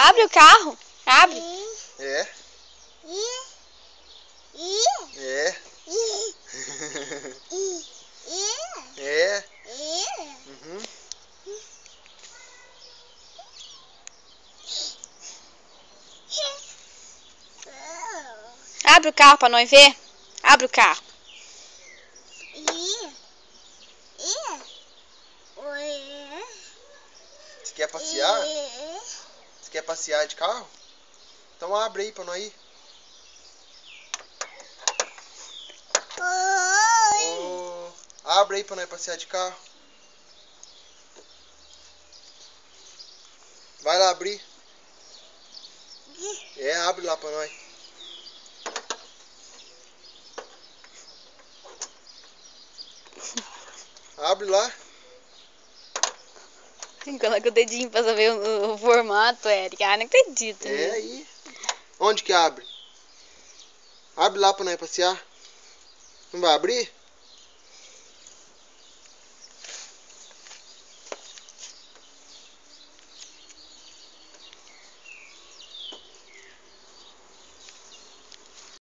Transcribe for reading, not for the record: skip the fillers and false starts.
Abre o carro. Abre. É. É. É. Uhum. Abre o carro pra nós ver. Abre o carro. Você quer passear? Você quer passear de carro? Então abre aí pra nós ir. Oh, abre aí pra nós passear de carro. Vai lá abrir. É, abre lá pra nós. Abre lá. Coloca o dedinho pra saber o formato, Eric. Ah, não acredito. É aí. Onde que abre? Abre lá pra nós passear. Não vai abrir?